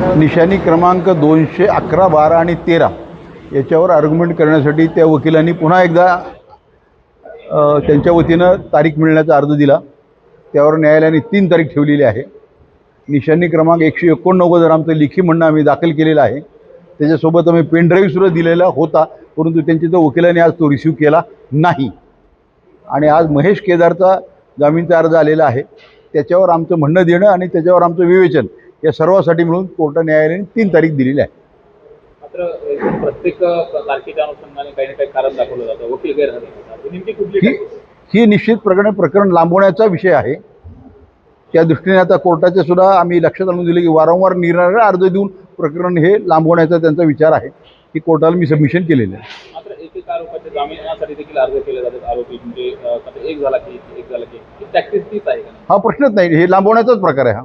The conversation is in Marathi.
निशाणी क्रमांक 211, 12 आणि 13 याच्यावर आर्ग्युमेंट करण्यासाठी त्या वकिलांनी पुन्हा एकदा त्यांच्या वतीनं तारीख मिळण्याचा अर्ज दिला। त्यावर न्यायालयाने 3 तारीख ठेवलेली आहे। निशाणी क्रमांक 189 आमचं लेखी म्हणणं आम्ही दाखल केलेलं आहे। त्याच्यासोबत आम्ही पेन ड्राईव्हसुद्धा दिलेला होता, परंतु त्यांच्या तो वकिलांनी आज तो रिसीव्ह केला नाही। आणि आज महेश केदारचा जामीनचा अर्ज आलेला आहे, त्याच्यावर आमचं म्हणणं देणं आणि त्याच्यावर आमचं विवेचन या सर्वासाठी मिळून कोर्ट न्यायालयाने 3 तारीख दिलेली आहे। मात्र प्रत्येक तारखेच्या अनुषंगाने काही ना काही कारण दाखवलं जातं, वकील गैरहजर होतात, नेमकी कुठली ही निश्चित प्रकरण लांबवण्याचा विषय आहे। त्या दृष्टीने आता कोर्टाचे सुद्धा आम्ही लक्षात आणून दिले की वारंवार निराळे अर्ज देऊन प्रकरण हे लांबवण्याचा त्यांचा विचार आहे, की कोर्टाला मी सबमिशन केलेलं आहे। मात्र एक आरोपाच्या जामिनासाठी देखील अर्ज केले जातात आरोपी, म्हणजे एक झाला की एक झाला की टॅक्टिस तीच आहे का? हा प्रश्नच नाही, हे लांबवण्याचाच प्रकार आहे हा।